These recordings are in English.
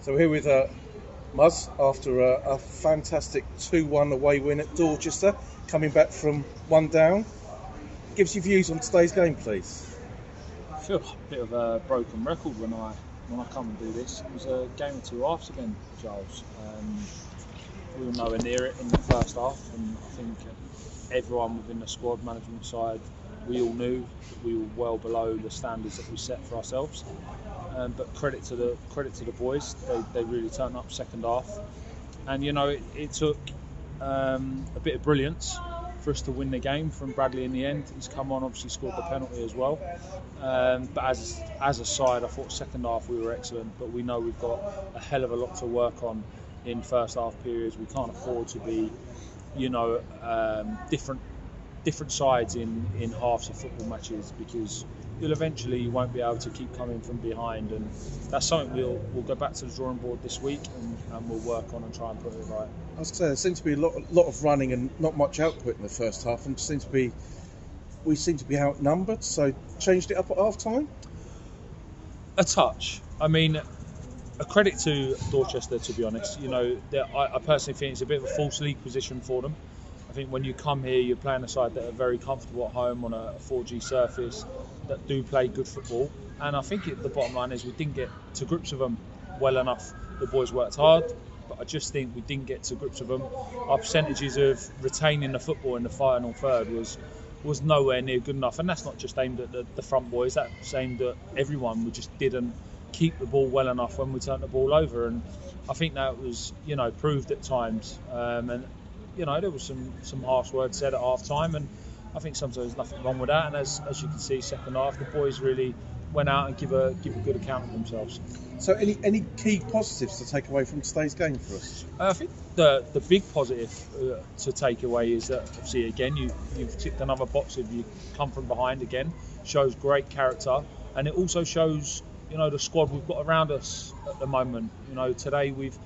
So we're here with Muzz after a fantastic 2-1 away win at Dorchester, coming back from one down. Give us your views on today's game, please. I feel like a bit of a broken record when I come and do this. It was a game of two halves again, Giles. We were nowhere near it in the first half, and I think everyone within the squad management side, we all knew that we were well below the standards that we set for ourselves. But credit to the boys, they really turned up second half, and it took a bit of brilliance for us to win the game from Bradley in the end. He's come on, obviously scored the penalty as well. But as a side, I thought second half we were excellent, but we know we've got a hell of a lot to work on in first half periods. We can't afford to be, different sides in halves of football matches, because you won't be able to keep coming from behind, and that's something we'll go back to the drawing board this week and we'll work on and try and put it right. I was going to say, there seems to be a lot of running and not much output in the first half, and we seem to be outnumbered. So changed it up at half time. A touch. I mean, a credit to Dorchester, to be honest. I personally think it's a bit of a false league position for them. I think when you come here, you're playing a side that are very comfortable at home on a 4G surface, that do play good football. And I think the bottom line is we didn't get to grips with them well enough. The boys worked hard, but I just think we didn't get to grips with them. Our percentages of retaining the football in the final third was nowhere near good enough. And that's not just aimed at the front boys, that's aimed at everyone. We just didn't keep the ball well enough when we turned the ball over. And I think that was, proved at times. And there was some harsh words said at half time, and I think sometimes there's nothing wrong with that. And as you can see, second half, the boys really went out and give a good account of themselves. So any key positives to take away from today's game for us? I think the big positive to take away is that, obviously, again, you've ticked another box. If you come from behind again, shows great character, and it also shows the squad we've got around us at the moment. Today we've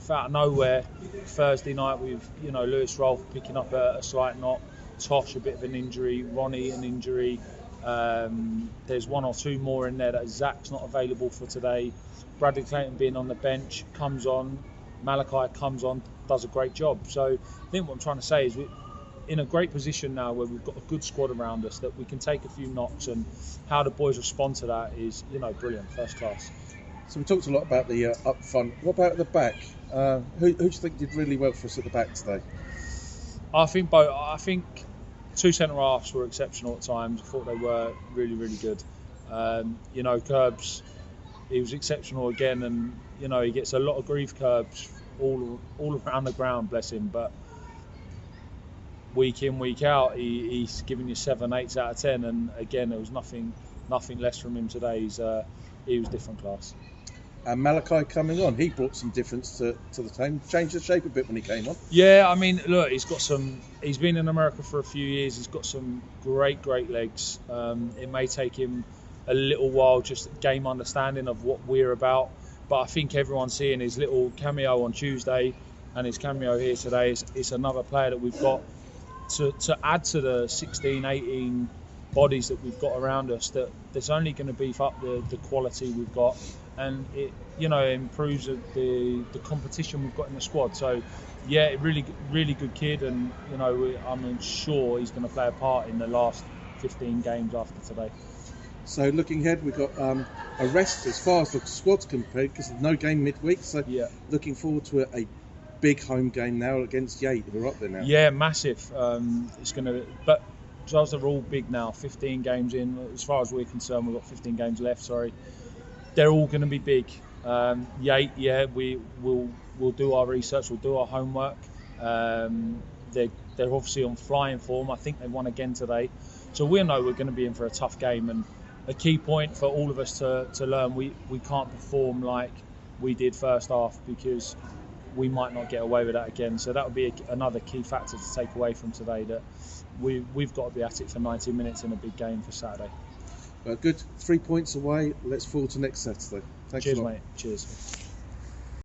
out of nowhere, Thursday night, we've Lewis Rolfe picking up a slight knock, Tosh a bit of an injury, Ronnie an injury. There's one or two more in there that Zach's not available for today. Bradley Clayton being on the bench, comes on. Malachi comes on, does a great job. So I think what I'm trying to say is we're in a great position now where we've got a good squad around us that we can take a few knocks, and how the boys respond to that is brilliant, first class. So we talked a lot about the up front. What about the back? Who do you think did really well for us at the back today? I think two centre halves were exceptional at times. I thought they were really, really good. Curbs, he was exceptional again, and he gets a lot of grief, Curbs, all around the ground, bless him. But week in, week out, he's giving you 7, 8 out of 10, and again, there was nothing less from him today. He was different class. And Malachi coming on, he brought some difference to the team, changed the shape a bit when he came on. Yeah, I mean, look, he's been in America for a few years. He's got some great legs. It may take him a little while, just game understanding of what we're about. But I think everyone's seeing his little cameo on Tuesday and his cameo here today. It's another player that we've got to add to the 16, 18 bodies that we've got around us, that there's only going to beef up the quality we've got, and it improves the competition we've got in the squad. So yeah, really good kid, and I'm sure he's going to play a part in the last 15 games after today. So looking ahead, we've got a rest as far as the squad's concerned, because there's no game midweek. So yeah, looking forward to a big home game now against Yate. We're up there now. Yeah, massive. It's going to, but Giles, they're all big now. 15 games in, as far as we're concerned, we've got 15 games left. Sorry, they're all going to be big. Yate, yeah, we'll do our research, we'll do our homework. They're obviously on flying form. I think they won again today, so we know we're going to be in for a tough game. And a key point for all of us to learn: we can't perform like we did first half, because we might not get away with that again. So that would be another key factor to take away from today, that we've got to be at it for 90 minutes in a big game for Saturday. Good, 3 points away. Let's forward to next Saturday. Thanks a lot. Cheers, mate. Cheers.